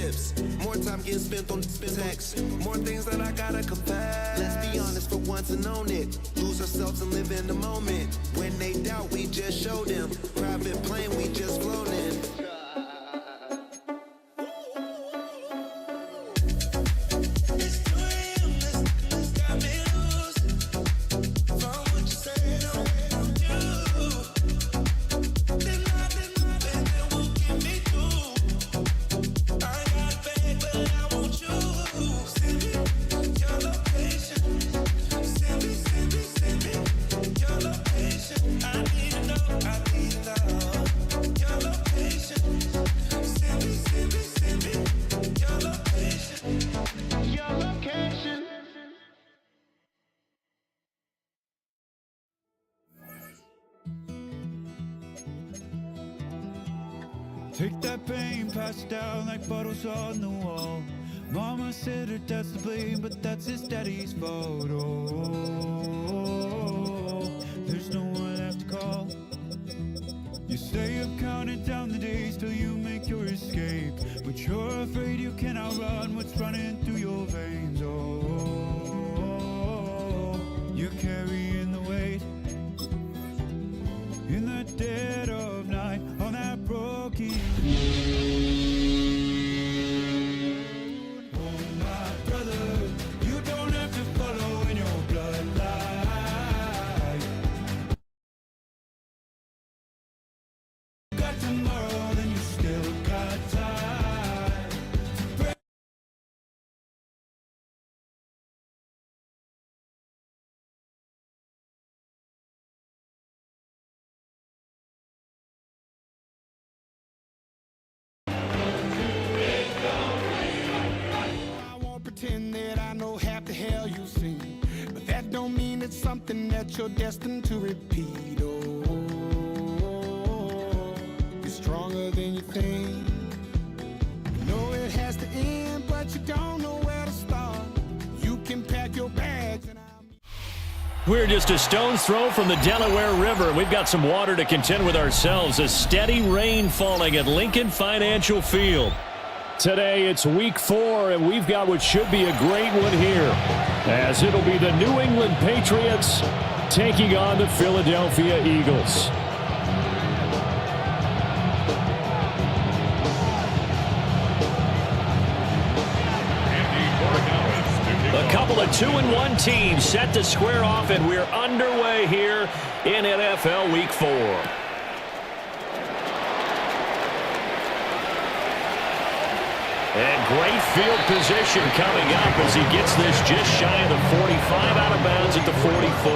lips. More time getting spent on text. More things that I gotta confess. Let's be honest for once and own it. Lose ourselves and live in the moment. When they doubt, we just show them. Private plane, we just flown in. Take that pain, pass it down like bottles on the wall. Mama said her dad's to blame, but that's his daddy's fault. Oh, there's no one left to call. You stay up counting down the days till you make your escape, but you're afraid you cannot run what's running through your veins. Oh, you're carrying the weight in the dead of night on that broken road. Oh my brother, you don't have to follow in your bloodline. Got tomorrow, then you still got time. Pretend that I know half the hell you seen, but that don't mean it's something that you're destined to repeat. Oh, you're stronger than you think. You know it has to end, but you don't know where to start. You can pack your bags and We're just a stone's throw from the Delaware River. We've got some water to contend with ourselves. A steady rain falling at Lincoln Financial Field. Today it's week 4, and we've got what should be a great one here, as it'll be the New England Patriots taking on the Philadelphia Eagles. A couple of 2-1 teams set to square off, and we're underway here in NFL Week 4. And great field position coming up as he gets this just shy of the 45, out of bounds at the 44.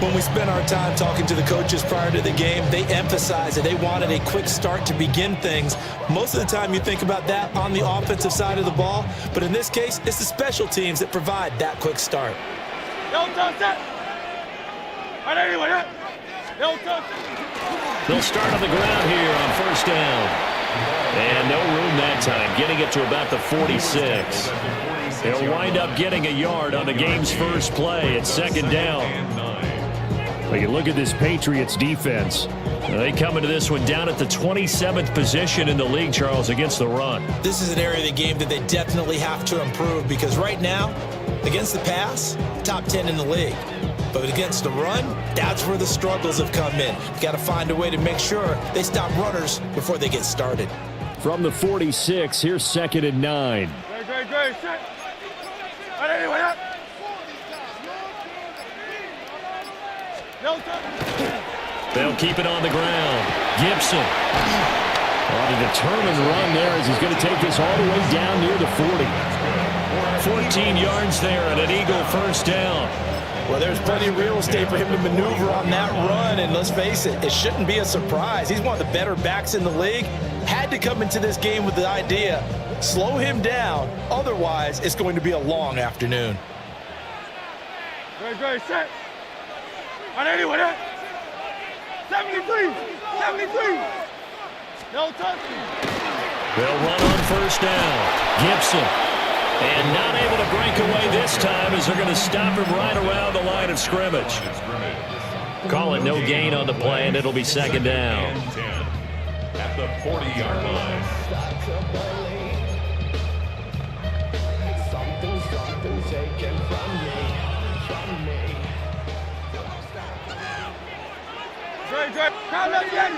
When we spent our time talking to the coaches prior to the game, they emphasized that they wanted a quick start to begin things. Most of the time you think about that on the offensive side of the ball, but in this case, it's the special teams that provide that quick start. They'll start on the ground here on first down. And no room that time, getting it to about the 46. They'll wind up getting a yard on the game's first play at second down. But you look at this Patriots defense. They come into this one down at the 27th position in the league, Charles, against the run. This is an area of the game that they definitely have to improve, because right now, against the pass, top 10 in the league. But against the run, that's where the struggles have come in. You've got to find a way to make sure they stop runners before they get started. From the 46, here's 2nd and 9. They'll keep it on the ground. Gibson on a determined run there as he's going to take this all the way down near the 40. 14 yards there and an Eagle first down. Well, there's plenty of real estate for him to maneuver on that run, and let's face it, it shouldn't be a surprise. He's one of the better backs in the league. Had to come into this game with the idea, slow him down, otherwise it's going to be a long afternoon. Great, set. On anyone, 73, no touching. They'll run on first down. Gibson. And not able to break away this time as they're going to stop him right around the line of scrimmage. Call it no gain on the play, and it'll be second down. at the 40-yard line. Something taken from me. Drive. Come on, again.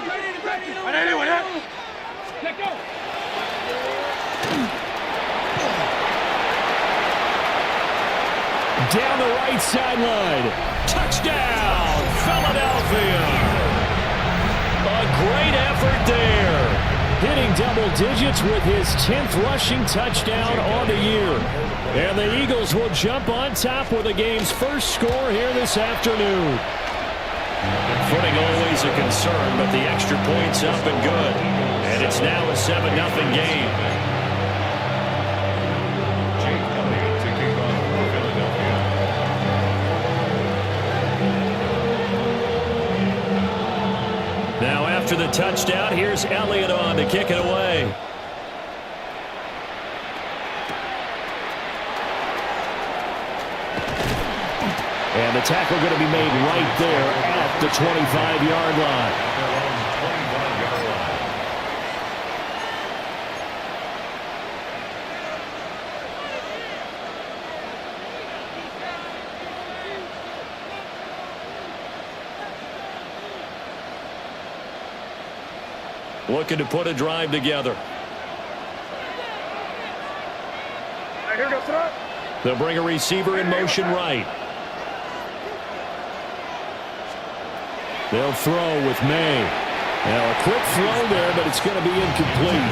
Anyone, huh? Let go. Down the right sideline. Touchdown, Philadelphia. A great effort there. Hitting double digits with his 10th rushing touchdown on the year. And the Eagles will jump on top with the game's first score here this afternoon. Footing always a concern, but the extra point's up and good. And it's now a 7-0 game. Now after the touchdown, here's Elliott on to kick it away. And the tackle going to be made right there at the 25-yard line. Looking to put a drive together. They'll bring a receiver in motion right. They'll throw with May. Now a quick throw there, but it's going to be incomplete.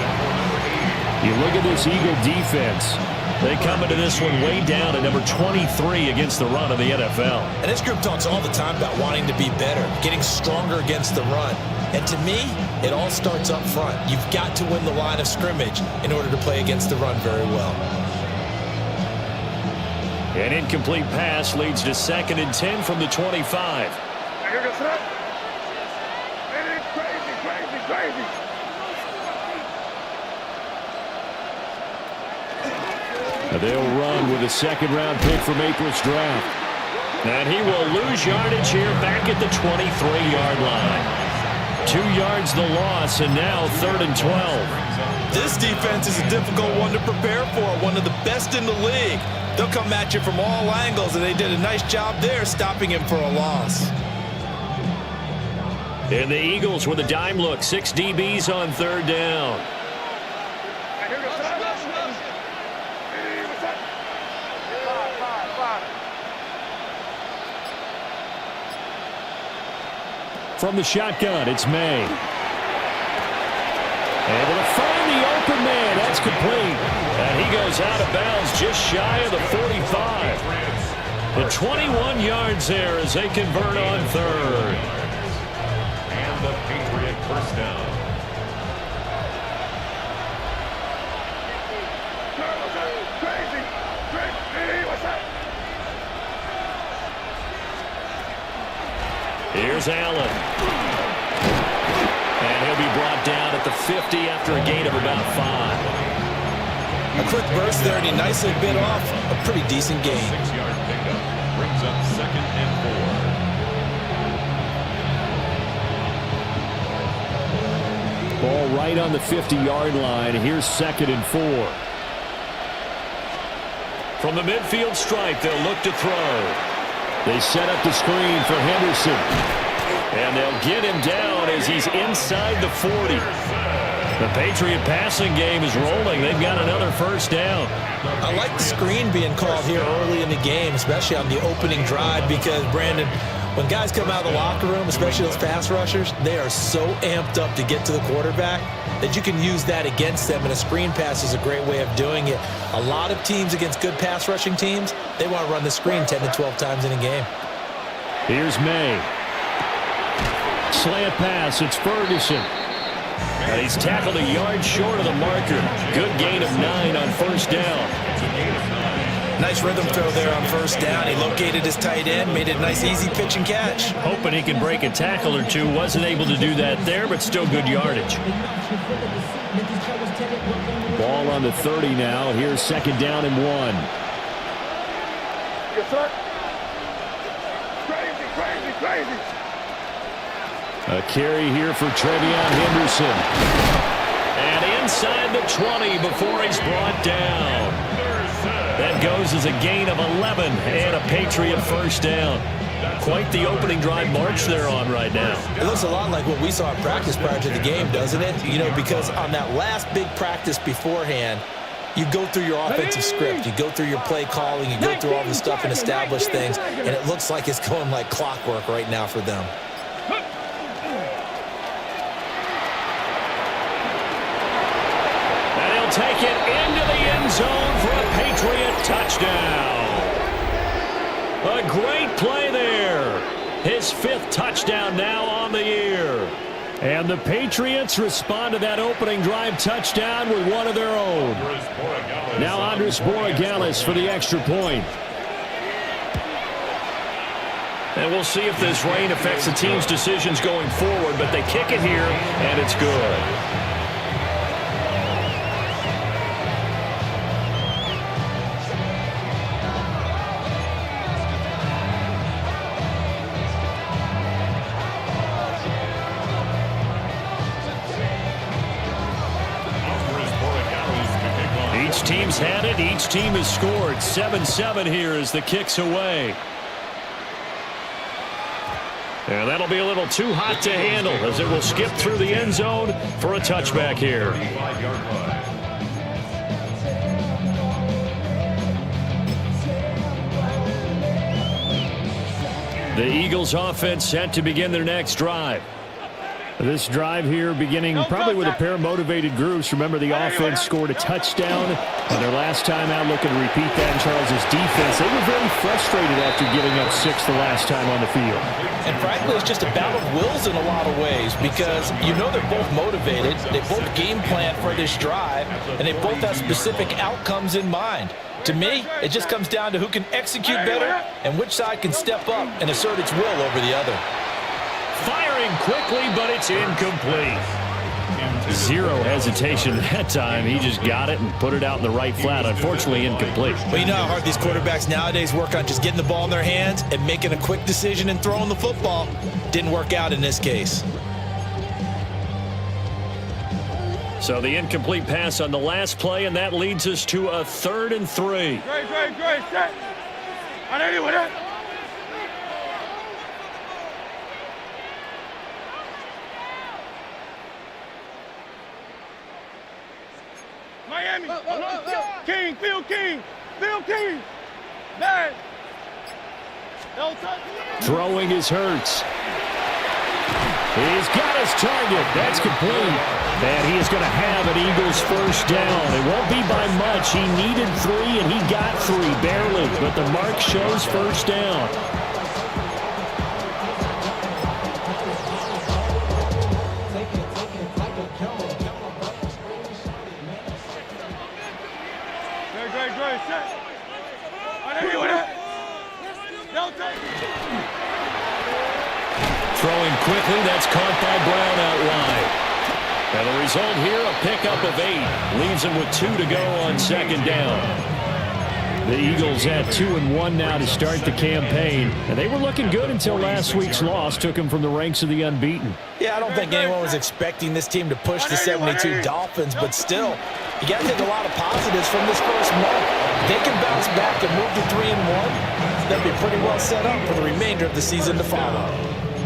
You look at this Eagle defense. They come into this one way down at number 23 against the run of the NFL. And this group talks all the time about wanting to be better, getting stronger against the run. And to me, it all starts up front. You've got to win the line of scrimmage in order to play against the run very well. An incomplete pass leads to 2nd and 10 from the 25. Crazy. They'll run with a 2nd-round pick from April's draft. And he will lose yardage here back at the 23-yard line. 2 yards the loss, and now 3rd and 12. This defense is a difficult one to prepare for, one of the best in the league. They'll come at you from all angles, and they did a nice job there stopping him for a loss. And the Eagles with a dime look, 6 DBs on 3rd down. From the shotgun, it's May. Able to find the open man. That's complete. And he goes out of bounds just shy of the 45. The 21 yards there as they convert on 3rd. And the Patriot first down. Crazy. What's that? Here's Allen. And he'll be brought down at the 50 after a gain of about 5. A quick burst there, and he nicely bit off a pretty decent gain. 6-yard pickup brings up 2nd and 4. Ball right on the 50-yard line. Here's 2nd and 4. From the midfield stripe, they'll look to throw. They set up the screen for Henderson. And they'll get him down as he's inside the 40. The Patriot passing game is rolling. They've got another first down. I like the screen being called here early in the game, especially on the opening drive, because, Brandon, when guys come out of the locker room, especially those pass rushers, they are so amped up to get to the quarterback that you can use that against them, and a screen pass is a great way of doing it. A lot of teams against good pass rushing teams, they want to run the screen 10 to 12 times in a game. Here's May. Slant pass, it's Ferguson. And he's tackled a yard short of the marker. Good gain of 9 on first down. Nice rhythm throw there on first down. He located his tight end, made it a nice easy pitch and catch. Hoping he can break a tackle or two. Wasn't able to do that there, but still good yardage. Ball on the 30 now. Here's 2nd down and 1. Yes, sir. Crazy. A carry here for Trevion Henderson. And inside the 20 before he's brought down. That goes as a gain of 11 and a Patriot first down. Quite the opening drive march they're on right now. It looks a lot like what we saw in practice prior to the game, doesn't it? You know, because on that last big practice beforehand, you go through your offensive script, you go through your play calling, you go through all the stuff and establish things, and it looks like it's going like clockwork right now for them. And he'll take it into the end zone for a Patriot touchdown. A great play there. His 5th touchdown now on the year. And the Patriots respond to that opening drive touchdown with one of their own. Now Andres Borregales for the extra point. And we'll see if this rain affects the team's decisions going forward, but they kick it here, and it's good. Each team's had it. Each team has scored. 7-7 here as the kick's away. And that'll be a little too hot to handle as it will skip through the end zone for a touchback here. The Eagles offense set to begin their next drive. This drive here beginning probably with a pair of motivated groups. Remember, the offense scored a touchdown, and their last time out looking to repeat that in Charles' defense. They were very frustrated after giving up 6 the last time on the field. And frankly, it's just a battle of wills in a lot of ways because you know they're both motivated, they both game plan for this drive, and they both have specific outcomes in mind. To me, it just comes down to who can execute better and which side can step up and assert its will over the other. Firing quickly, but it's incomplete. Zero hesitation that time. He just got it and put it out in the right flat. Unfortunately, incomplete. Well, you know how hard these quarterbacks nowadays work on just getting the ball in their hands and making a quick decision and throwing the football. Didn't work out in this case. So the incomplete pass on the last play, and that leads us to a 3rd and 3. Great, set. I know you with it. Miami. King, Phil King. Man. Throwing is Hurts. He's got his target. That's complete. And he is going to have an Eagles first down. It won't be by much. He needed 3, and he got 3, barely. But the mark shows first down. Great, set. I know you with it. Throwing quickly, that's caught by Brown out wide. And the result here, a pickup of 8. Leaves him with 2 to go on 2nd down. The Eagles at 2-1 now to start the campaign. And they were looking good until last week's loss took them from the ranks of the unbeaten. Yeah, I don't think anyone was expecting this team to push the 72 Dolphins, but still, you got to take a lot of positives from this first month. If they can bounce back and move to 3-1, they'll be pretty well set up for the remainder of the season to follow.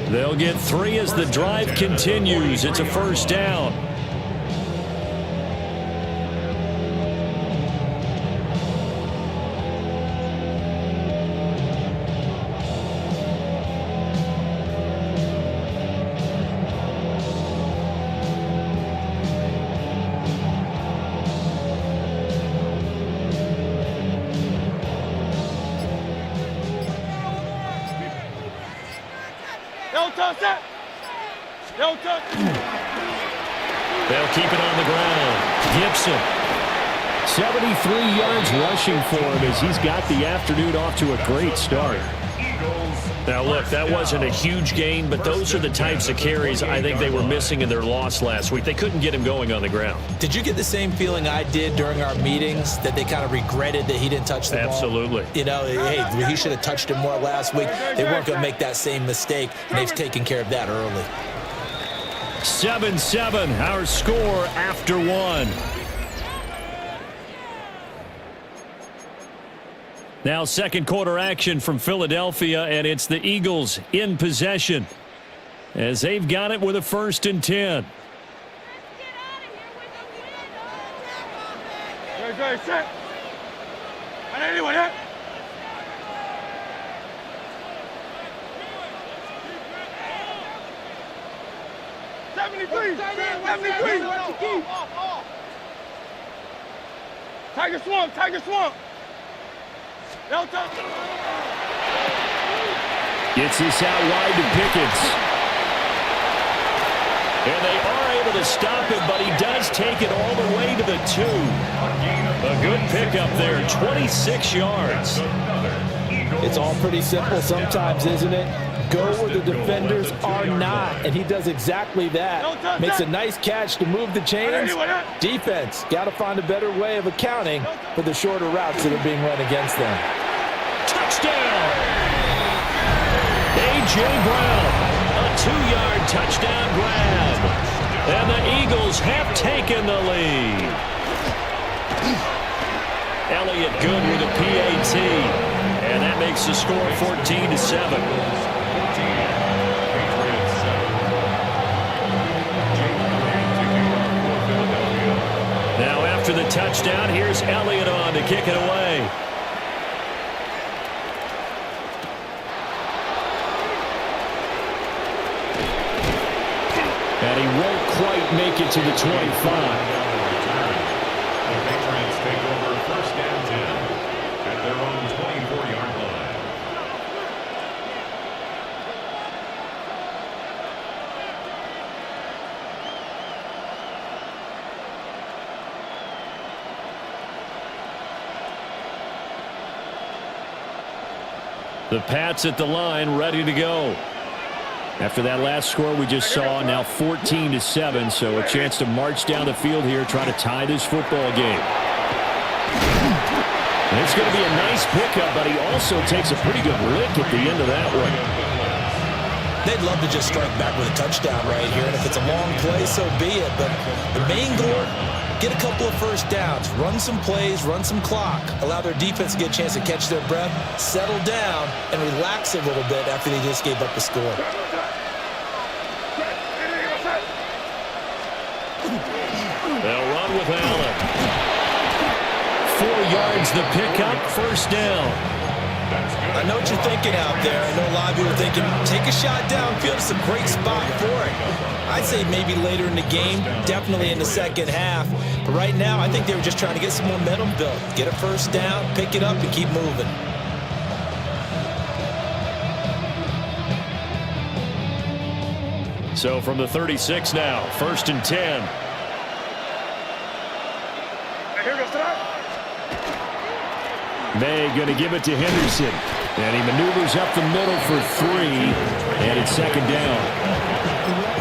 They'll get 3 as the drive continues. It's a first down. They'll keep it on the ground. Gibson. 73 yards rushing for him as he's got the afternoon off to a great start. Now, look, that wasn't a huge gain, but those are the types of carries I think they were missing in their loss last week. They couldn't get him going on the ground. Did you get the same feeling I did during our meetings, that they kind of regretted that he didn't touch the ball? Absolutely. You know, hey, he should have touched him more last week. They weren't going to make that same mistake, and they've taken care of that early. 7-7, our score after one. Now second quarter action from Philadelphia, and it's the Eagles in possession as they've got it with a 1st and 10. Good, set. And anyone hit? Tiger swamp, Tiger swamp. Gets this out wide to Pickens. And they are able to stop him, but he does take it all the way to the 2. A good pickup there, 26 yards. It's all pretty simple sometimes, isn't it? Go where the defenders are not, and he does exactly that. Makes a nice catch to move the chains. Defense got to find a better way of accounting for the shorter routes that are being run against them. Touchdown! A.J. Brown, a 2-yard touchdown grab. And the Eagles have taken the lead. Elliott good with a PAT. And that makes the score 14-7. Now after the touchdown, here's Elliott on to kick it away. And he won't quite make it to the 25. The Patriots take over 1st and 10 at their own 24-yard line. The Pats at the line, ready to go. After that last score we just saw, now 14-7, so a chance to march down the field here, try to tie this football game. And it's going to be a nice pickup, but he also takes a pretty good lick at the end of that one. They'd love to just strike back with a touchdown right here, and if it's a long play, so be it. But the main goal, get a couple of 1st downs, run some plays, run some clock, allow their defense to get a chance to catch their breath, settle down, and relax a little bit after they just gave up the score. They'll run with Allen. 4 yards the pickup, 1st down. I know what you're thinking out there. I know a lot of people are thinking, take a shot downfield. It's a great spot for it. I'd say maybe later in the game, definitely in the second half. But right now, I think they were just trying to get some momentum built. Get a 1st down, pick it up, and keep moving. So from the 36 now, 1st and 10. May going to give it to Henderson. And he maneuvers up the middle for 3. And it's 2nd down.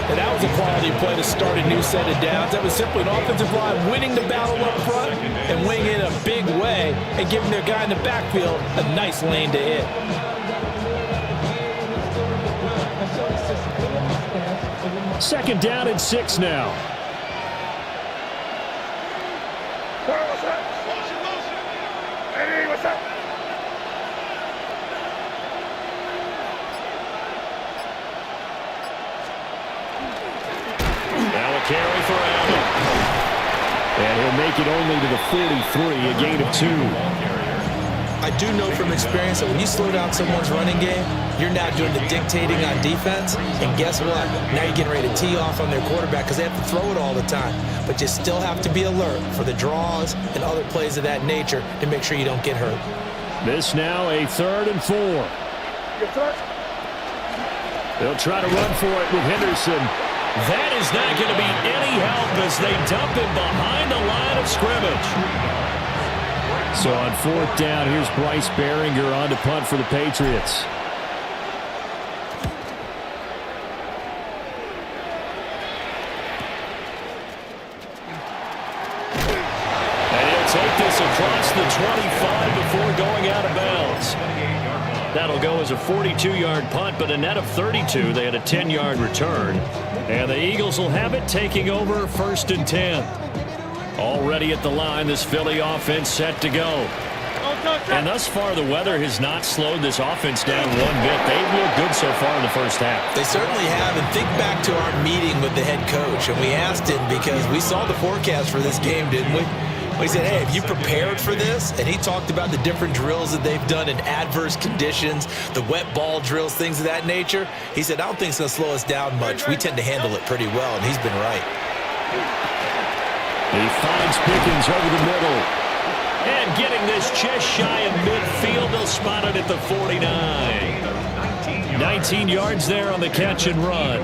And that was a quality play to start a new set of downs. That was simply an offensive line winning the battle up front and winning it in a big way and giving their guy in the backfield a nice lane to hit. Second down and 6 now. Now a carry for Allen. And he'll make it only to the 43, a gain of 2. I do know from experience that when you slow down someone's running game, you're now doing the dictating on defense. And guess what? Now you're getting ready to tee off on their quarterback because they have to throw it all the time. But you still have to be alert for the draws and other plays of that nature to make sure you don't get hurt. This now a 3rd and 4. They'll try to run for it with Henderson. That is not going to be any help as they dump him behind the line of scrimmage. So on 4th down, here's Bryce Behringer on to punt for the Patriots. And he'll take this across the 25 before going out of bounds. That'll go as a 42-yard punt, but a net of 32. They had a 10-yard return. And the Eagles will have it, taking over 1st and 10. Already at the line, this Philly offense set to go. And thus far, the weather has not slowed this offense down one bit. They've looked good so far in the first half. They certainly have. And think back to our meeting with the head coach. And we asked him because we saw the forecast for this game, didn't we? We said, hey, have you prepared for this? And he talked about the different drills that they've done in adverse conditions, the wet ball drills, things of that nature. He said, I don't think it's going to slow us down much. We tend to handle it pretty well, and he's been right. He finds Pickens over the middle. And getting this just shy of midfield, they'll spot it at the 49. 19 yards there on the catch and run.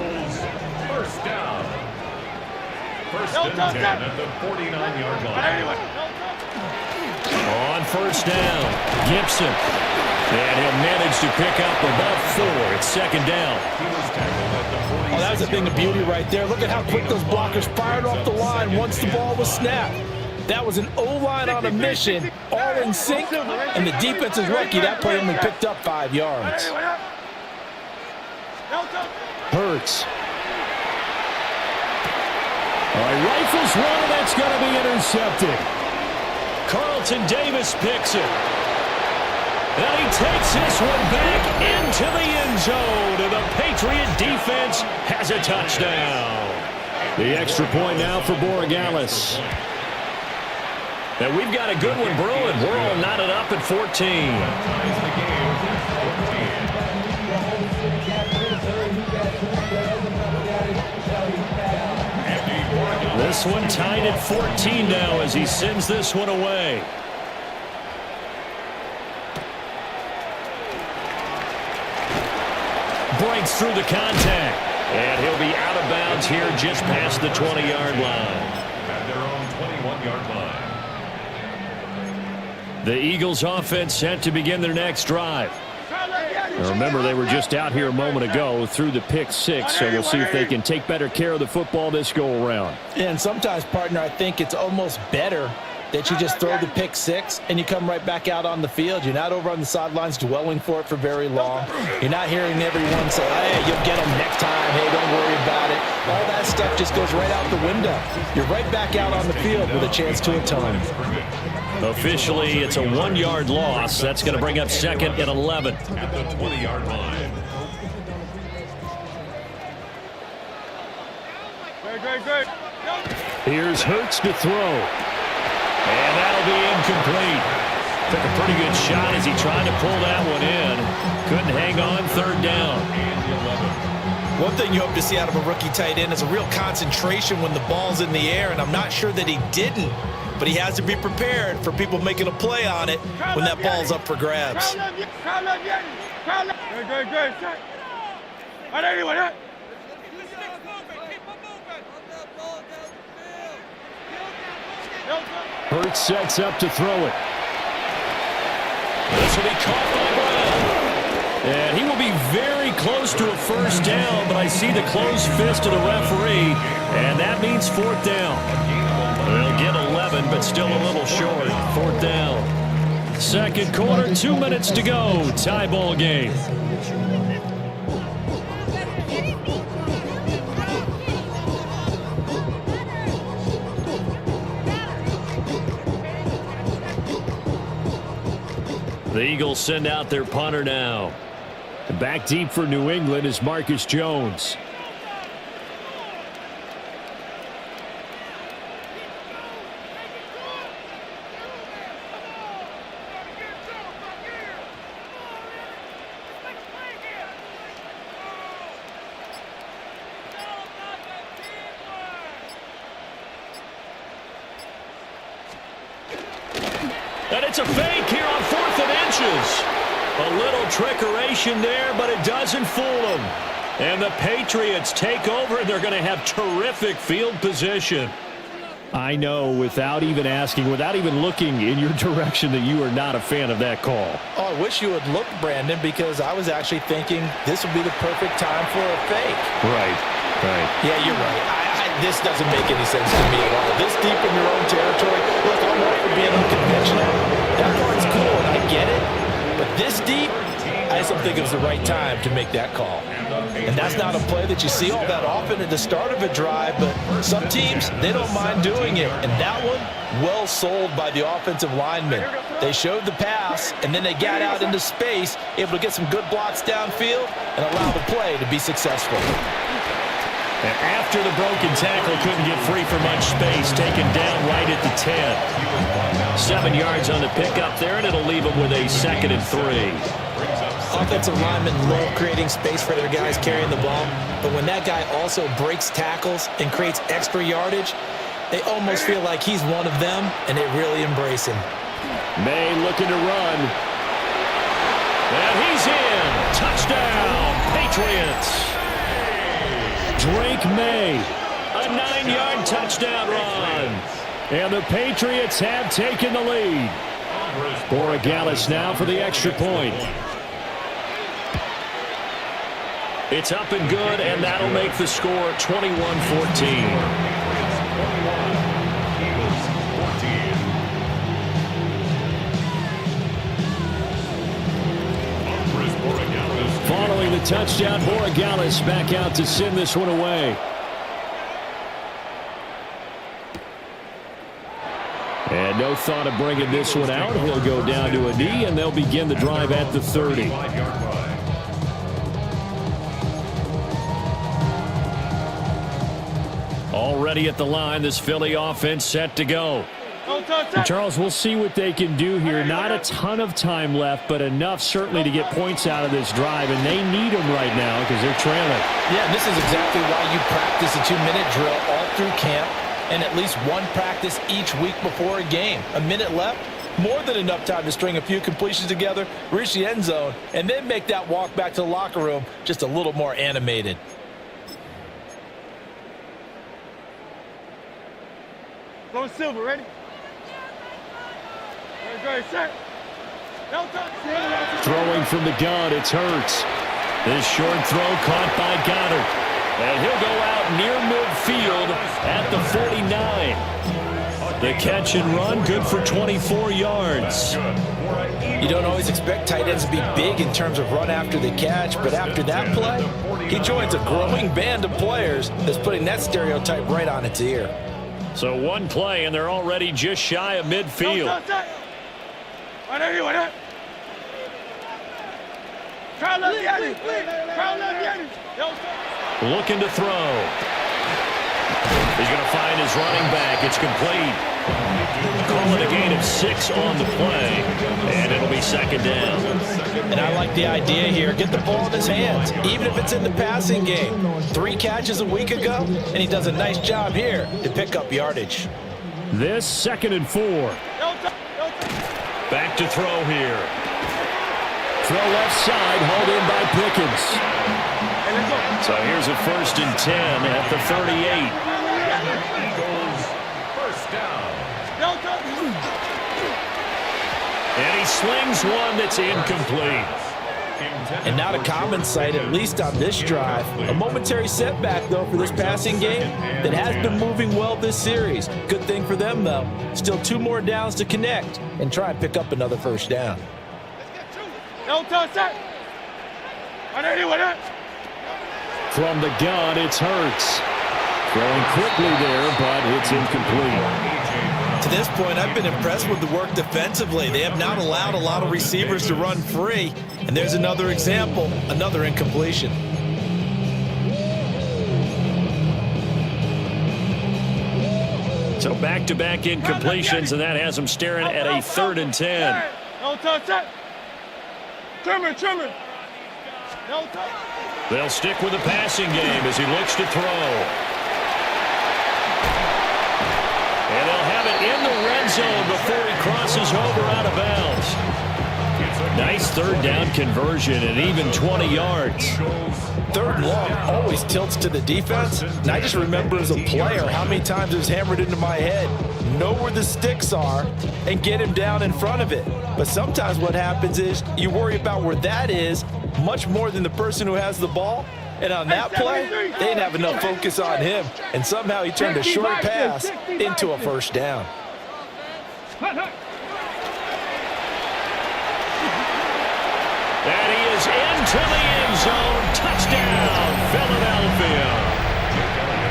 First down. First and 10 at the 49-yard line. On first down, Gibson. And he'll manage to pick up about 4. It's 2nd down. He was tackled at the 46. Oh, that was a thing of beauty right there. Look at how quick those blockers fired off the line once the ball was snapped. That was an O-line on a mission, all in sync, and the defense is lucky that put him and picked up 5 yards. Hurts. All right, rifles one, and that's going to be intercepted. Carlton Davis picks it. And he takes this one back into the end zone, and the Patriot defense has a touchdown. The extra point now for Borregales. And we've got a good one brewing. We're all knotted up at 14. This one tied at 14 now as he sends this one away. Breaks through the contact. And he'll be out of bounds here just past the 20-yard line. At their own 21-yard line. The Eagles offense set to begin their next drive. Now remember, they were just out here a moment ago through the pick 6, so we'll see if they can take better care of the football this go-around. And sometimes, partner, I think it's almost better that you just throw the pick 6 and you come right back out on the field. You're not over on the sidelines dwelling for it for very long. You're not hearing everyone say, hey, you'll get them next time. Hey, don't worry about it. All that stuff just goes right out the window. You're right back out on the field with a chance to atone. Officially, it's a 1-yard loss. That's going to bring up 2nd and 11. At the 20-yard line. Good. Here's Hurts to throw. And that'll be incomplete. Took a pretty good shot as he tried to pull that one in. Couldn't hang on, 3rd down. One thing you hope to see out of a rookie tight end is a real concentration when the ball's in the air, and I'm not sure that he didn't, but he has to be prepared for people making a play on it when that ball's up for grabs. Good. Hurts sets up to throw it. This will be caught by Brown. And he will be very close to a 1st down, but I see the closed fist of the referee, and that means 4th down. They'll get 11, but still a little short. 4th down. 2nd quarter, 2 minutes to go. Tie ball game. The Eagles send out their punter now. Back deep for New England is Marcus Jones. And it's a fake here on 4th and inches. A little trickeration there, but it doesn't fool them. And the Patriots take over, and they're going to have terrific field position. I know, without even asking, without even looking in your direction, that you are not a fan of that call. Oh, I wish you would look, Brandon, because I was actually thinking this would be the perfect time for a fake. Right. Yeah, you're right. This doesn't make any sense to me at all. This deep in your own territory, look, I'm all for being unconventional. That part's cool, and I get it. But this deep, I think it was the right time to make that call. And that's not a play that you see all that often at the start of a drive, but some teams, they don't mind doing it. And that one, well sold by the offensive lineman. They showed the pass, and then they got out into space, able to get some good blocks downfield and allow the play to be successful. And after the broken tackle, couldn't get free for much space, taken down right at the 10. 7 yards on the pickup there, and it'll leave them with a 2nd and 3. Offensive linemen love creating space for their guys carrying the ball, but when that guy also breaks tackles and creates extra yardage, they almost feel like he's one of them, and they really embrace him. May looking to run. And he's in. Touchdown, Patriots. Drake May, a 9-yard touchdown run. And the Patriots have taken the lead. Borregales now for the extra point. It's up and good, and that'll make the score 21-14. Following the touchdown, Borregales back out to send this one away. And no thought of bringing this one out. He'll go down to a knee, and they'll begin the drive at the 30. Already at the line, this Philly offense set to go. And Charles, we'll see what they can do here. Not a ton of time left, but enough certainly to get points out of this drive, and they need them right now because they're trailing. Yeah, and this is exactly why you practice a 2-minute drill all through camp and at least one practice each week before a game. A minute left, more than enough time to string a few completions together, reach the end zone, and then make that walk back to the locker room just a little more animated. Go Silver, ready? Throwing from the gun, it's Hurts. This short throw caught by Goddard. And he'll go out near midfield at the 49. The catch and run, good for 24 yards. You don't always expect tight ends to be big in terms of run after the catch, but after that play, he joins a growing band of players that's putting that stereotype right on its ear. So one play, and they're already just shy of midfield. Looking to throw. He's going to find his running back. It's complete. Calling a gain of 6 on the play, and it'll be 2nd down. And I like the idea here. Get the ball in his hands, even if it's in the passing game. 3 catches a week ago, and he does a nice job here to pick up yardage. This 2nd and 4. Back to throw here. Throw left side, hauled in by Pickens. So here's a 1st and 10 at the 38. Eagles, first down. And he slings one that's incomplete. And not a common sight, at least on this drive. A momentary setback, though, for this passing game that has been moving well this series. Good thing for them, though. Still 2 more downs to connect and try and pick up another 1st down. From the gun, it's Hurts. Throwing quickly there, but it's incomplete. To this point, I've been impressed with the work defensively. They have not allowed a lot of receivers to run free. And there's another example, another incompletion. So back-to-back incompletions, and that has them staring at a 3rd and 10. They'll stick with the passing game as he looks to throw. And they'll have it in the red zone before he crosses over out of bounds. Nice 3rd down conversion and even 20 yards. 3rd and long always tilts to the defense. And I just remember as a player how many times it was hammered into my head. Know where the sticks are and get him down in front of it. But sometimes what happens is you worry about where that is much more than the person who has the ball. And on that play, they didn't have enough focus on him. And somehow he turned a short pass into a 1st down. And he is goes into the end zone. Touchdown, Philadelphia.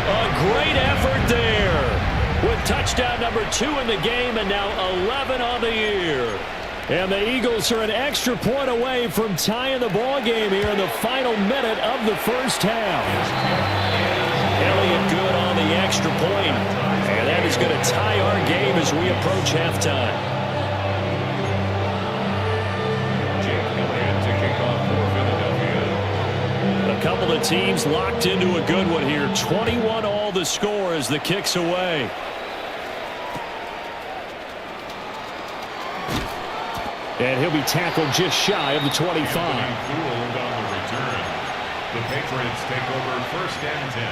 A great effort there with touchdown number 2 in the game and now 11 on the year. And the Eagles are an extra point away from tying the ball game here in the final minute of the first half. Elliott good on the extra point, and that is going to tie our game as we approach halftime. A couple of teams locked into a good one here. 21 all the score as the kick's away. And he'll be tackled just shy of the 25. The Patriots take over 1st and 10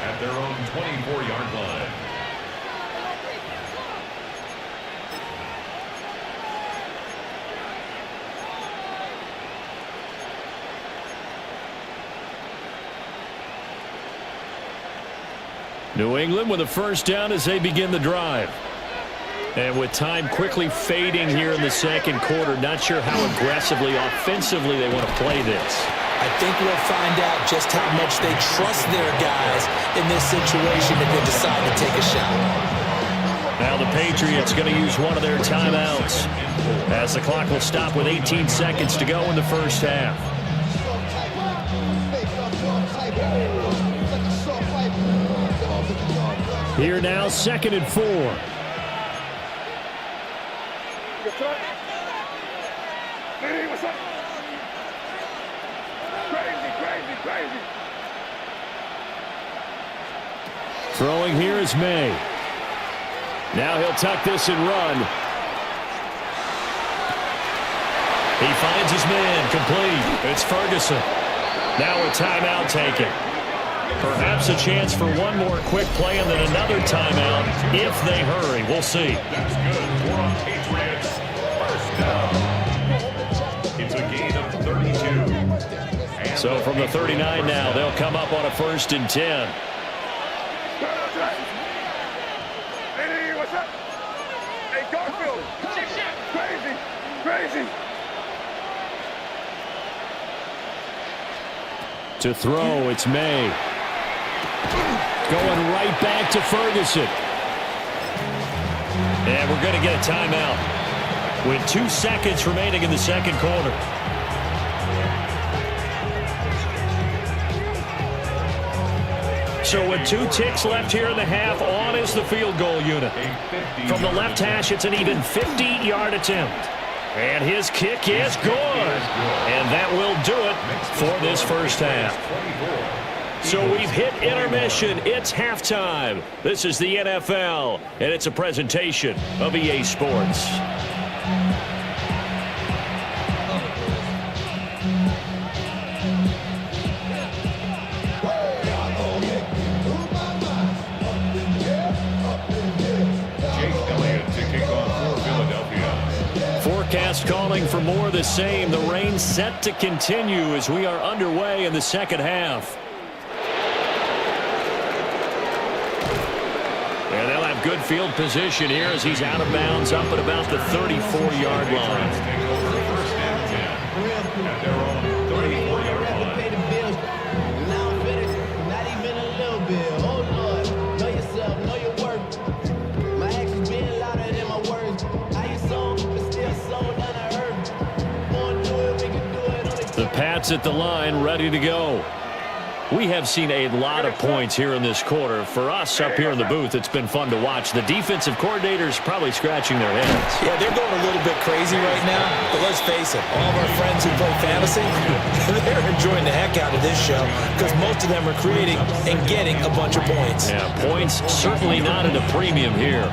at their own 24-yard line. New England with a 1st down as they begin the drive. And with time quickly fading here in the second quarter, not sure how aggressively, offensively they want to play this. I think we'll find out just how much they trust their guys in this situation if they decide to take a shot. Now the Patriots going to use one of their timeouts as the clock will stop with 18 seconds to go in the first half. Here now, 2nd and 4. Throwing here is May. Now he'll tuck this and run. He finds his man, complete. It's Ferguson. Now a timeout taken. Perhaps a chance for one more quick play and then another timeout if they hurry. We'll see. That's good. 4 on Patriots. 1st down. It's a gain of 32. So from the 39 now, they'll come up on a 1st and 10. Hey, what's up? Hey, Garfield. Crazy. Crazy. To throw, it's May. Going right back to Ferguson. And we're going to get a timeout with 2 seconds remaining in the second quarter. So with 2 ticks left here in the half, on is the field goal unit. From the left hash, it's an even 50-yard attempt. And his kick is good. And that will do it for this first half. So we've hit intermission. It's halftime. This is the NFL, and it's a presentation of EA Sports. Forecast calling for more of the same. The rain set to continue as we are underway in the second half. And they'll have good field position here as he's out of bounds up at about the 34-yard line. Take over 1st and 10 at their own 34-yard line. Not even a little bit. Oh, Lord. Know yourself. Know your worth. My actions being louder than my words. How you sold, but still sold down to earth. Wanna do it, we can do it on The Pats at the line, ready to go. We have seen a lot of points here in this quarter. For us up here in the booth, it's been fun to watch. The defensive coordinators probably scratching their heads. Yeah, they're going a little bit crazy right now, but let's face it, all of our friends who play fantasy, they're enjoying the heck out of this show because most of them are creating and getting a bunch of points. Yeah, points certainly not at a premium here.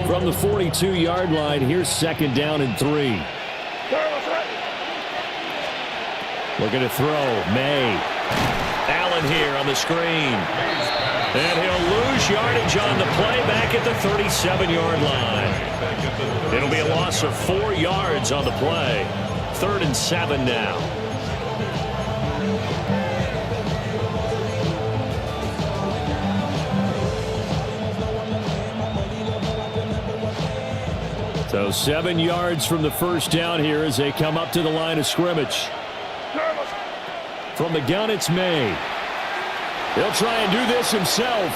From the 42-yard line, here's 2nd down and 3. Looking to throw, May. Allen here on the screen. And he'll lose yardage on the play back at the 37-yard line. It'll be a loss of 4 yards on the play. 3rd and 7 now. So 7 yards from the first down here as they come up to the line of scrimmage. From the gun, it's May. He'll try and do this himself.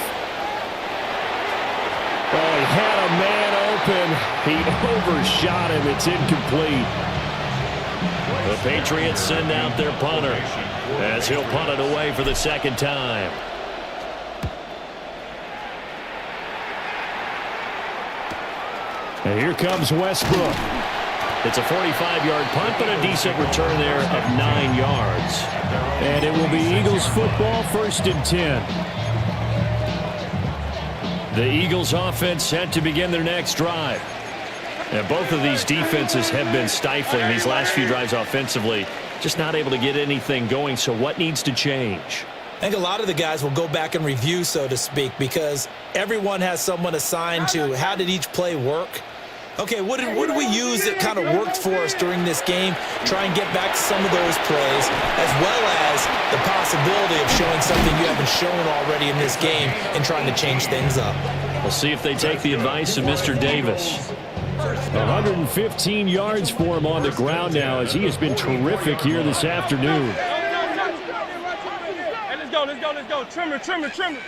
Oh, he had a man open. He overshot him. It's incomplete. The Patriots send out their punter as he'll punt it away for the second time. And here comes Westbrook. It's a 45-yard punt, but a decent return there of 9 yards. And it will be Eagles football, 1st and 10. The Eagles offense set to begin their next drive. And both of these defenses have been stifling these last few drives offensively. Just not able to get anything going, so what needs to change? I think a lot of the guys will go back and review, so to speak, because everyone has someone assigned to how did each play work. Okay, what did we use that kind of worked for us during this game? Try and get back to some of those plays, as well as the possibility of showing something you haven't shown already in this game and trying to change things up. We'll see if they take the advice of Mr. Davis. 115 yards for him on the ground now as he has been terrific here this afternoon. Hey, let's go. Trimmer. Motion.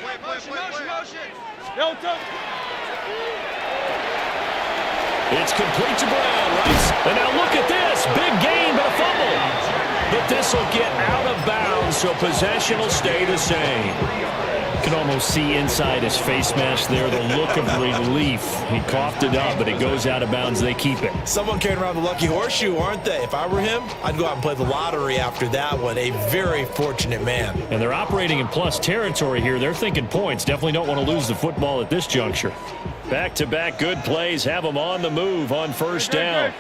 It's complete to Brown, right? And now look at this. Big gain, but a fumble. But this will get out of bounds, so possession will stay the same. You can almost see inside his face mask there the look of relief. He coughed it up, but it goes out of bounds. They keep it. Someone carrying around the lucky horseshoe, aren't they? If I were him, I'd go out and play the lottery after that one. A very fortunate man. And they're operating in plus territory here. They're thinking points. Definitely don't want to lose the football at this juncture. Back-to-back good plays have them on the move on first down.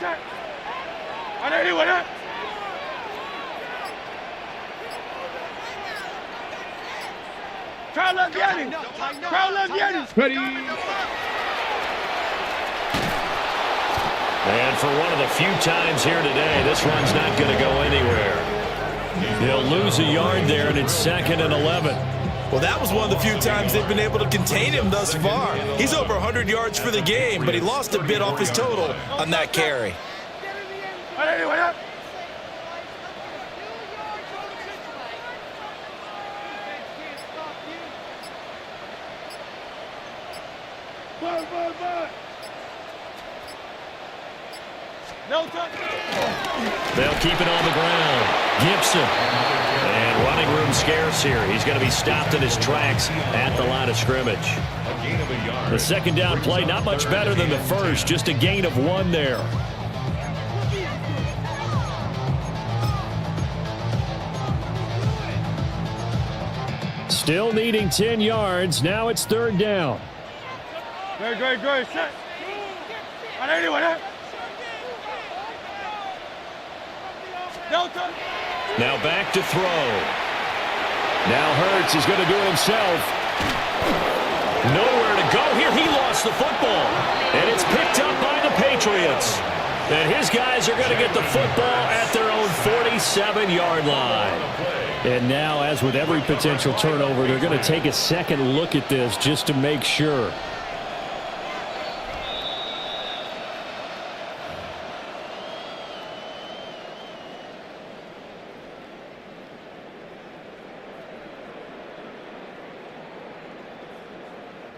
Ready. And for one of the few times here today, this run's not going to go anywhere. He'll lose a yard there, and it's 2nd and 11. Well, that was one of the few times they've been able to contain him thus far. He's over 100 yards for the game, but he lost a bit off his total on that carry. They'll keep it on the ground. Gibson. And running room scarce here. He's going to be stopped in his tracks at the line of scrimmage. The second down play, not much better than the first. Just a gain of 1 there. Still needing 10 yards. Now it's 3rd down. Great. Set. Now back to throw. Now Hurts is going to do it himself. Nowhere to go here. He lost the football. And it's picked up by the Patriots. And his guys are going to get the football at their own 47-yard line. And now, as with every potential turnover, they're going to take a second look at this just to make sure.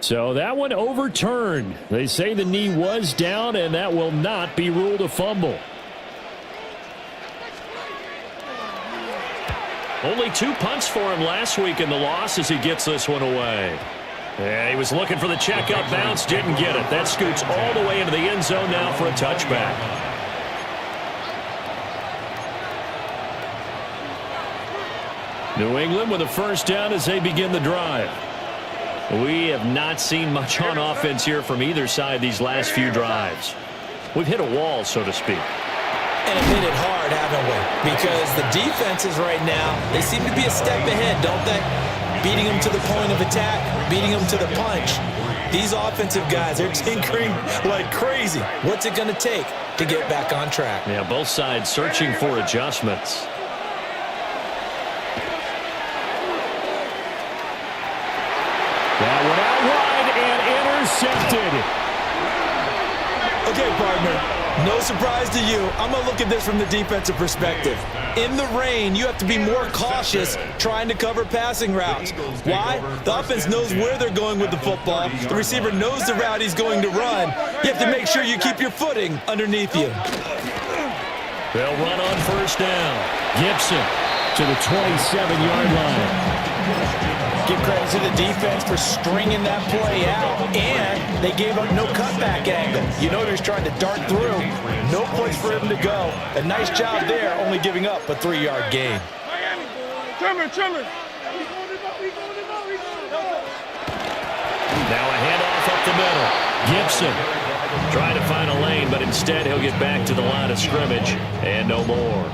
So that one overturned. They say the knee was down, and that will not be ruled a fumble. Only 2 punts for him last week in the loss as he gets this one away. And he was looking for the checkup bounce, didn't get it. That scoots all the way into the end zone now for a touchback. New England with a first down as they begin the drive. We have not seen much on offense here from either side these last few drives. We've hit a wall, so to speak. And have hit it hard, haven't we? Because the defenses right now, they seem to be a step ahead, don't they? Beating them to the point of attack, beating them to the punch. These offensive guys are tinkering like crazy. What's it going to take to get back on track? Yeah, both sides searching for adjustments. intercepted. Okay, partner, no surprise to you. I'm going to look at this from the defensive perspective. In the rain, you have to be more cautious trying to cover passing routes. Why? The offense knows where they're going with the football. The receiver knows the route he's going to run. You have to make sure you keep your footing underneath you. They'll run on first down. Gibson to the 27-yard line. Give credit to the defense for stringing that play out, and they gave up no cutback angle. You know he was trying to dart through. No place for him to go. A nice job there, only giving up a 3-yard gain. Miami, Trimmer. Now a handoff up the middle. Gibson trying to find a lane, but instead he'll get back to the line of scrimmage and no more.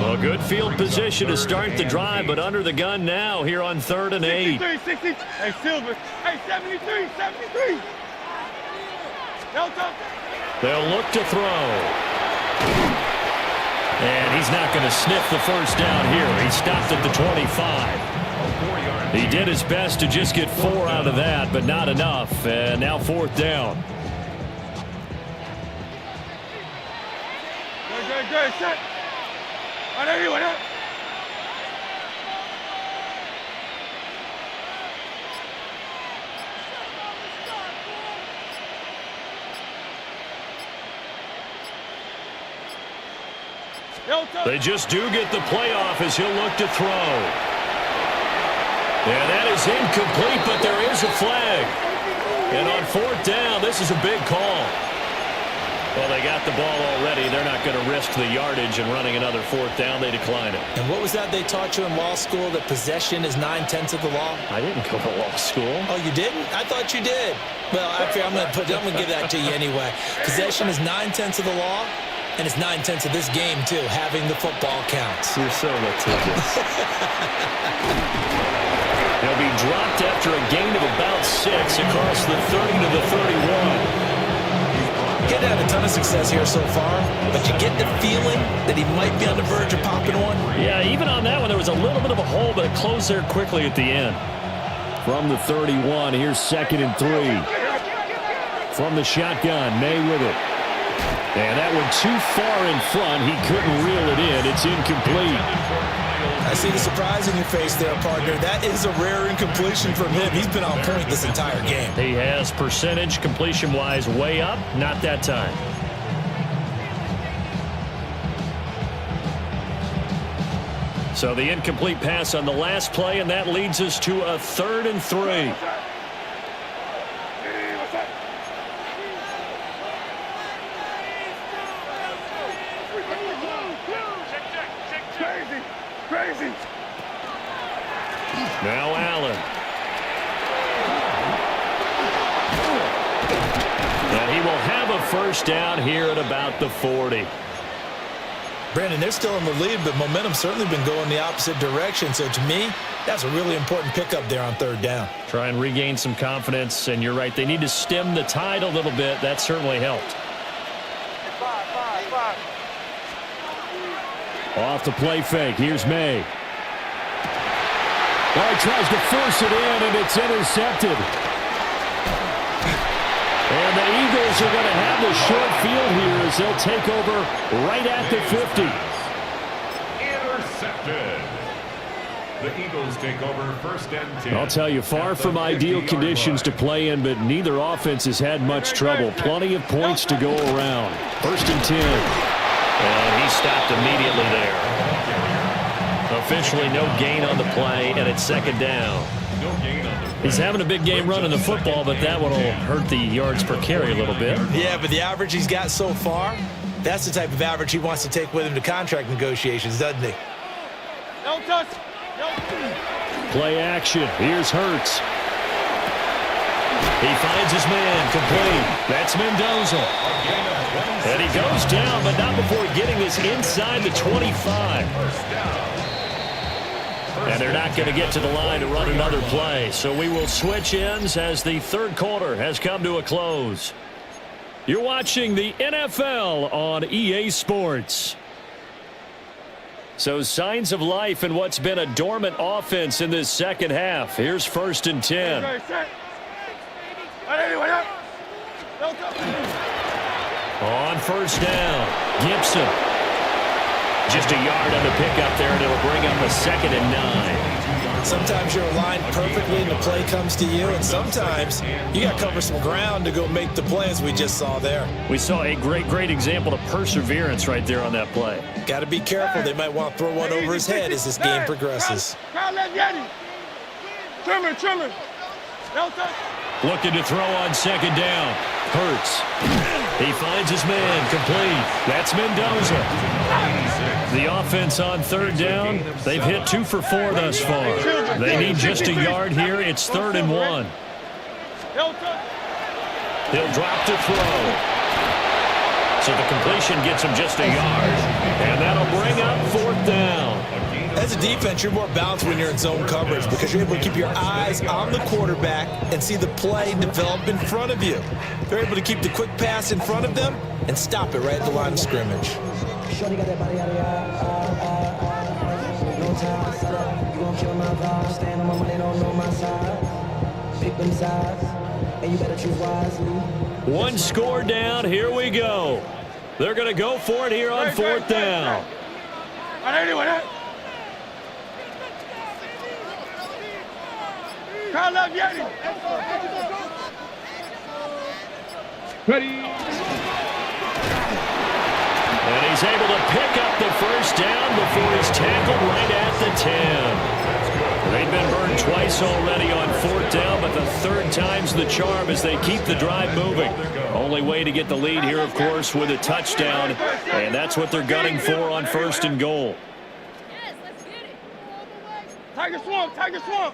Well, good field position to start the drive, but under the gun now here on 3rd and 8. 63. Hey, Silver. Hey, 73. They'll look to throw. And he's not going to sniff the first down here. He stopped at the 25. He did his best to just get 4 out of that, but not enough. And now 4th down. Good, set. On everyone, huh? They just do get the playoff as he'll look to throw. Yeah, that is incomplete, but there is a flag. And on 4th down, this is a big call. Well, they got the ball already. They're not going to risk the yardage and running another 4th down. They decline it. And what was that they taught you in law school, that possession is 9/10 of the law? I didn't go to law school. Oh, you didn't? I thought you did. Well, I'm going to give that to you anyway. Possession is 9/10 of the law, and it's 9/10 of this game, too. Having the football counts. You're so litigious. They'll be dropped after a gain of about 6 across the 30 to the 31. He's had a ton of success here so far, but you get the feeling that he might be on the verge of popping one. Yeah, even on that one, there was a little bit of a hole, but it closed there quickly at the end. From the 31, here's 2nd and 3. From the shotgun, May with it. And that one too far in front. He couldn't reel it in. It's incomplete. I see the surprise in your face there, partner. That is a rare incompletion from him. He's been on point this entire game. He has percentage completion-wise way up. Not that time. So the incomplete pass on the last play, and that leads us to a 3rd and 3. Crazy. Now Allen. And he will have a first down here at about the 40. Brandon, they're still in the lead, but momentum's certainly been going the opposite direction. So to me, that's a really important pickup there on 3rd down. Try and regain some confidence, and you're right. They need to stem the tide a little bit. That certainly helped. Off the play fake. Here's May. Oh, he tries to force it in, and it's intercepted. And the Eagles are going to have the short field here as they'll take over right at the 50. Intercepted. The Eagles take over 1st and 10. I'll tell you, far from ideal conditions to play in, but neither offense has had much trouble. Plenty of points to go around. 1st and 10. And he stopped immediately there. Officially no gain on the play, and it's 2nd down. He's having a big game running the football, but that one will hurt the yards per carry a little bit. Yeah, but the average he's got so far, that's the type of average he wants to take with him to contract negotiations, doesn't he? Don't touch. Play action. Here's Hurts. He finds his man complete. That's Mendoza. And he goes down, but not before getting this inside the 25. And they're not going to get to the line to run another play. So we will switch ends as the 3rd quarter has come to a close. You're watching the NFL on EA Sports. So signs of life in what's been a dormant offense in this 2nd half. Here's 1st and 10. Set. On everyone, huh? On first down, Gibson. Just a yard on the pickup there, and it'll bring up a 2nd and 9. Sometimes you're aligned perfectly and the play comes to you, and sometimes you got to cover some ground to go make the play, as we just saw there. We saw a great example of perseverance right there on that play. Got to be careful. They might want to throw one over his head as this game progresses. Trimmer. Looking to throw on 2nd down. Hurts. He finds his man, complete. That's Mendoza. The offense on 3rd down, they've hit 2 for 4 thus far. They need just a yard here. It's 3rd and 1. He'll drop to throw. So the completion gets him just a yard. And that'll bring up 4th down. As a defense, you're more balanced when you're in zone coverage because you're able to keep your eyes on the quarterback and see the play develop in front of you. They're able to keep the quick pass in front of them and stop it right at the line of scrimmage. Shorty got that body out of no time, set up, you gon' kill my vibe. Stand on my money, don't know my side. Pick them sides, and you better choose wisely. 1 score down, here we go. They're going to go for it here on 4th down. Ready. And he's able to pick up the 1st down before he's tackled right at the 10. They've been burned twice already on 4th down, but the 3rd time's the charm as they keep the drive moving. Only way to get the lead here, of course, with a touchdown, and that's what they're gunning for on 1st and goal. Yes, let's get it. Tiger Swamp. Out.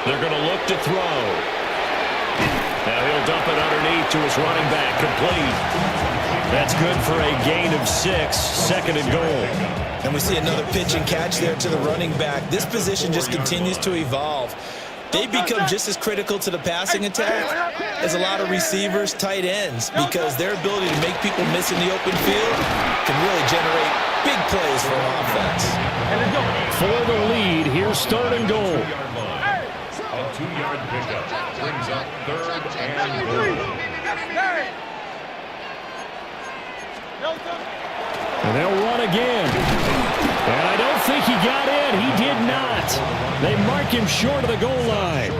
They're going to look to throw. Now he'll dump it underneath to his running back, complete. That's good for a gain of 6, 2nd and goal. And we see another pitch and catch there to the running back. This position just continues to evolve. They become just as critical to the passing attack as a lot of receivers, tight ends, because their ability to make people miss in the open field can really generate big plays for an offense. For the lead, here's 3rd and goal. A 2-yard pickup brings up 3rd and goal. And they'll run again. And I don't think he got in. He did not. They mark him short of the goal line.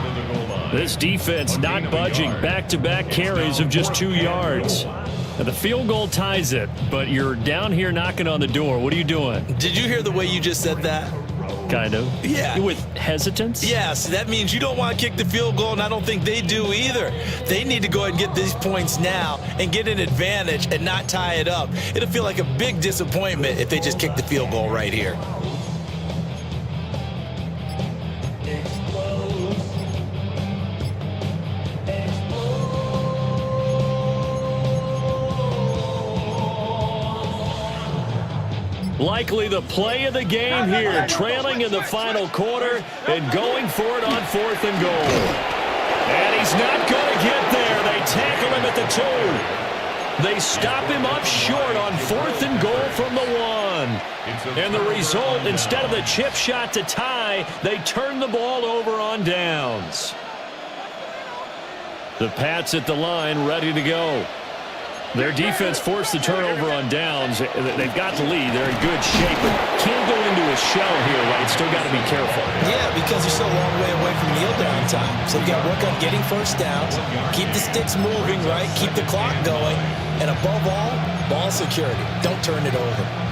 This defense not budging. Back-to-back carries of just 2 yards. Now the field goal ties it, but you're down here knocking on the door. What are you doing? Did you hear the way you just said that? Kind of. Yeah. With hesitance? Yes, that means you don't want to kick the field goal, and I don't think they do either. They need to go ahead and get these points now and get an advantage and not tie it up. It'll feel like a big disappointment if they just kick the field goal right here. Likely the play of the game here, trailing in the final quarter and going for it on 4th and goal. And he's not going to get there. They tackle him at the 2. They stop him up short on 4th and goal from the 1. And the result, instead of the chip shot to tie, they turn the ball over on downs. The Pats at the line, ready to go. Their defense forced the turnover on downs. They've got the lead. They're in good shape, but can't go into a shell here, right? Still got to be careful. Yeah, because you're so a long way away from kneel down time. So you got to work on getting 1st downs, keep the sticks moving, right? Keep the clock going, and above all, ball security. Don't turn it over.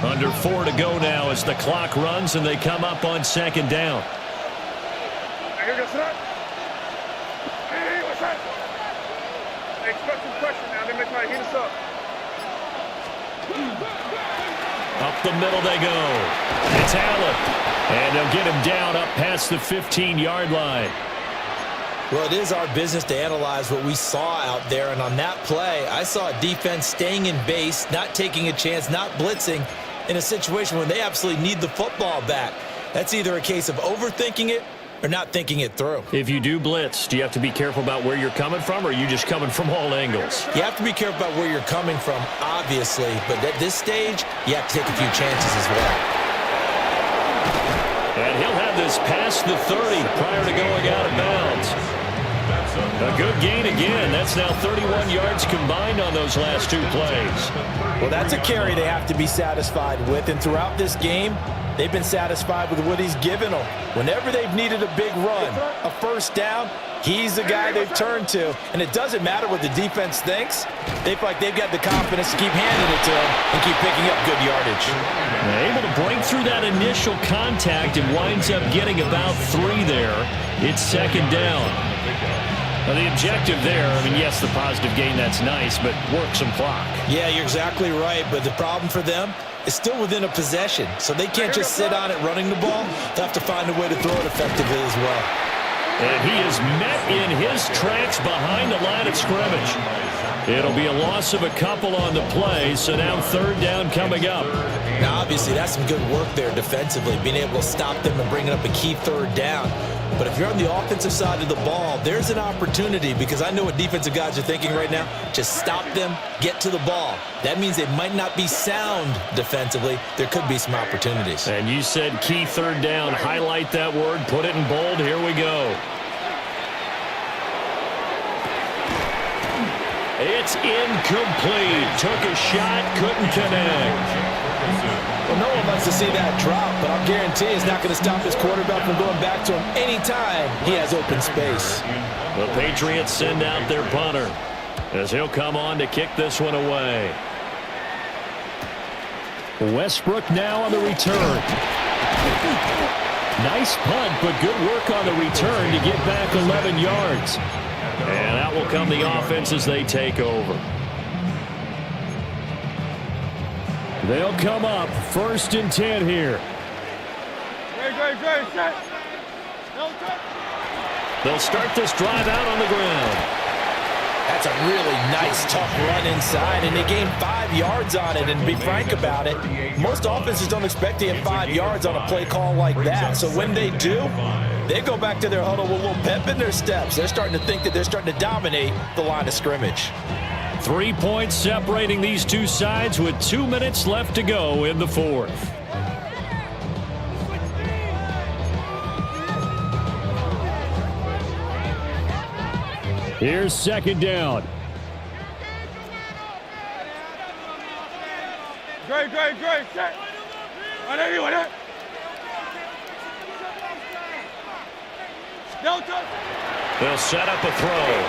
Under 4 to go now as the clock runs and they come up on 2nd down. Hey, what's that? Hey, expect some pressure now. They may try to heat us up. Up the middle they go. It's Allen. And they'll get him down up past the 15-yard line. Well, it is our business to analyze what we saw out there, and on that play, I saw a defense staying in base, not taking a chance, not blitzing in a situation where they absolutely need the football back. That's either a case of overthinking it or not thinking it through. If you do blitz, do you have to be careful about where you're coming from, or are you just coming from all angles? You have to be careful about where you're coming from, obviously, but at this stage, you have to take a few chances as well. And he'll have this past the 30 prior to going out of bounds. A good gain again. That's now 31 yards combined on those last two plays. Well, that's a carry they have to be satisfied with, and throughout this game, they've been satisfied with what he's given them. Whenever they've needed a big run, a first down, he's the guy they've turned to. And it doesn't matter what the defense thinks. They feel like they've got the confidence to keep handing it to him and keep picking up good yardage. Able to break through that initial contact and winds up getting about 3 there. It's second down. Now, the objective there, I mean, yes, the positive gain, that's nice, but work some clock. Yeah, you're exactly right, but the problem for them is still within a possession, so they can't just sit on it running the ball. They'll have to find a way to throw it effectively as well. And he is met in his tracks behind the line of scrimmage. It'll be a loss of a couple on the play, so now third down coming up. Now, obviously, that's some good work there defensively, being able to stop them and bringing up a key third down. But if you're on the offensive side of the ball, there's an opportunity, because I know what defensive guys are thinking right now. Just stop them, get to the ball. That means they might not be sound defensively. There could be some opportunities. And you said key third down. Highlight that word. Put it in bold. Here we go. It's incomplete. Took a shot, couldn't connect. Well, no one likes to see that drop, but I'll guarantee it's not going to stop his quarterback from going back to him anytime he has open space. The Patriots send out their punter as he'll come on to kick this one away. Westbrook now on the return. Nice punt, but good work on the return to get back 11 yards. And out will come the offense as they take over. They'll come up 1st and 10 here. Great, set. They'll start this drive out on the ground. That's a really nice, tough run inside, and they gained 5 yards on it. And to be frank about it, most offenses don't expect to get 5 yards on a play call like that. So when they do, they go back to their huddle with a little pep in their steps. They're starting to think that they're starting to dominate the line of scrimmage. 3 points separating these two sides with 2 minutes left to go in the fourth. Here's second down. Great, set. On it. Delta. They'll set up a throw.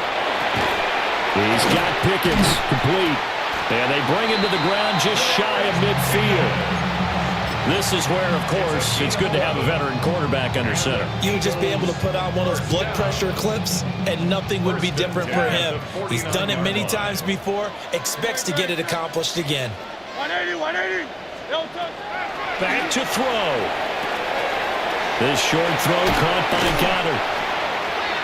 He's got Pickens complete. And they bring him to the ground just shy of midfield. This is where, of course, it's good to have a veteran quarterback under center. You would just be able to put on one of those blood pressure clips, and nothing would be different for him. He's done it many times before, expects to get it accomplished again. 180. Back to throw. This short throw caught by Goddard.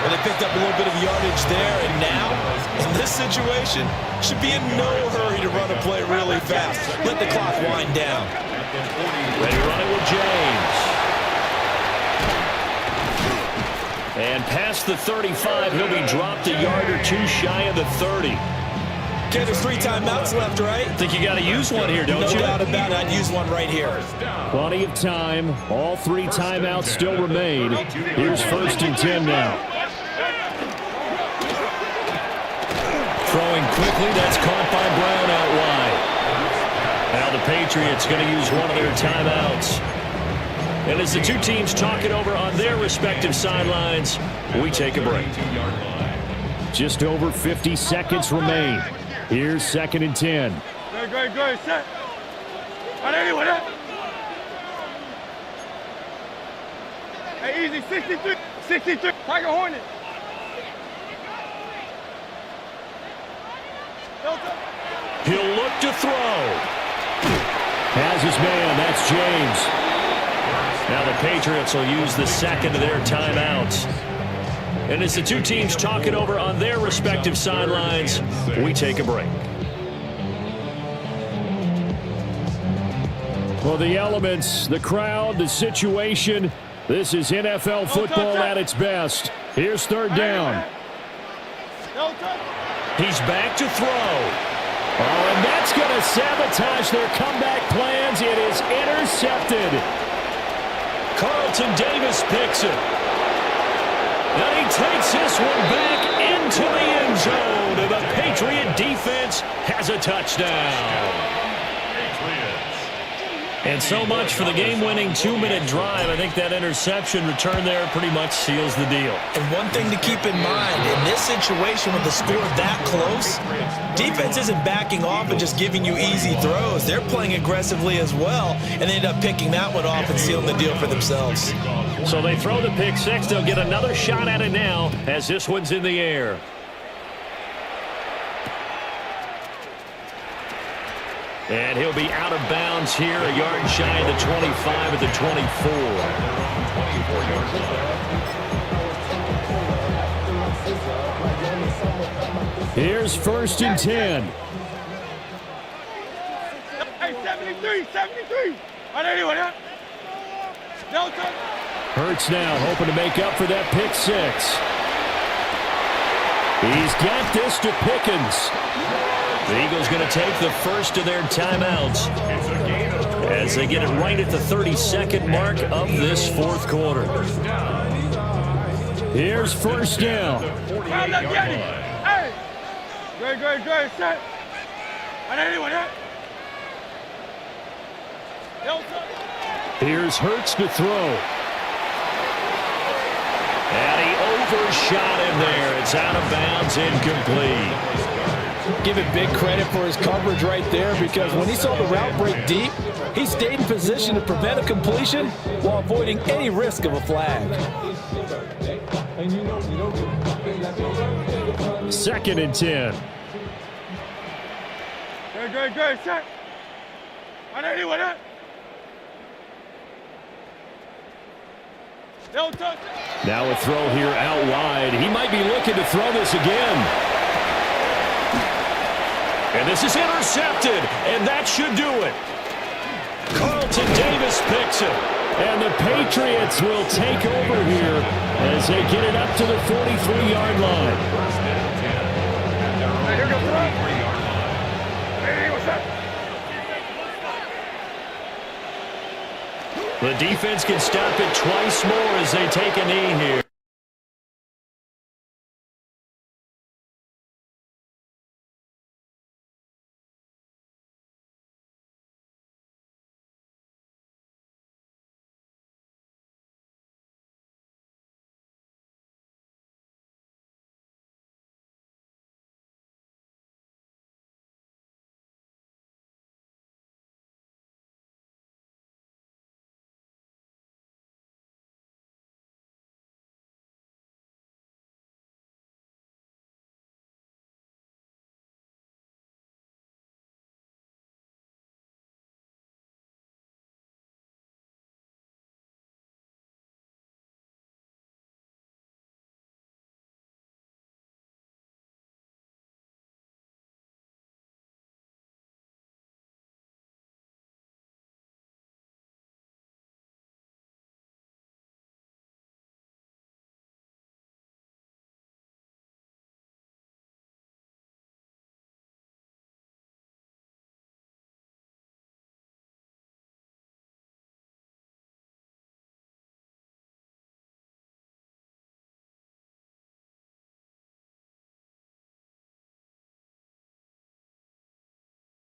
Well, they picked up a little bit of yardage there, and now, in this situation, should be in no hurry to run a play really fast. Let the clock wind down. They run it with James. And past the 35, he'll be dropped a yard or two shy of the 30. Okay, there's 3 timeouts left, right? I think you got to use one here, don't you? No doubt about it. I'd use one right here. Plenty of time. All 3 timeouts still remain. Here's 1st and 10 now. Throwing quickly, that's caught by Brown out wide. Now the Patriots going to use one of their timeouts. And as the two teams talk it over on their respective sidelines, we take a break. Just over 50 seconds remain. Here's 2nd and 10. Great, set. On it. Hey, easy, 63. Tiger Hornet. He'll look to throw. Has his man, that's James. Now the Patriots will use the second of their timeouts. And as the two teams talk it over on their respective sidelines, we take a break. Well, the elements, the crowd, the situation, this is NFL football at its best. Here's third down. He's back to throw. Oh, and that's going to sabotage their comeback plans. It is intercepted. Carlton Davis picks it. And he takes this one back into the end zone. And the Patriot defense has a touchdown. And so much for the game-winning 2-minute drive. I think that interception return there pretty much seals the deal. And one thing to keep in mind, in this situation with the score that close, defense isn't backing off and just giving you easy throws. They're playing aggressively as well, and they end up picking that one off and sealing the deal for themselves. So they throw the pick six. They'll get another shot at it now as this one's in the air. And he'll be out of bounds here, a yard shy of the 25 at the 24. Here's first and 10. Hey, 73. On anyone, huh? Hurts now hoping to make up for that pick six. He's got this to Pickens. The Eagles going to take the first of their timeouts as they get it right at the 32nd mark of this fourth quarter. Here's first down. Hey! Good, set. On anyone, huh? Here's Hurts to throw. And he overshot him there. It's out of bounds, incomplete. Give it big credit for his coverage right there, because when he saw the route break deep, he stayed in position to prevent a completion while avoiding any risk of a flag. Second and 10. Good, set. On anyone, huh? Now a throw here out wide. He might be looking to throw this again. And this is intercepted, and that should do it. Carlton Davis picks it. And the Patriots will take over here as they get it up to the 43-yard line. The defense can stop it twice more as they take a knee here.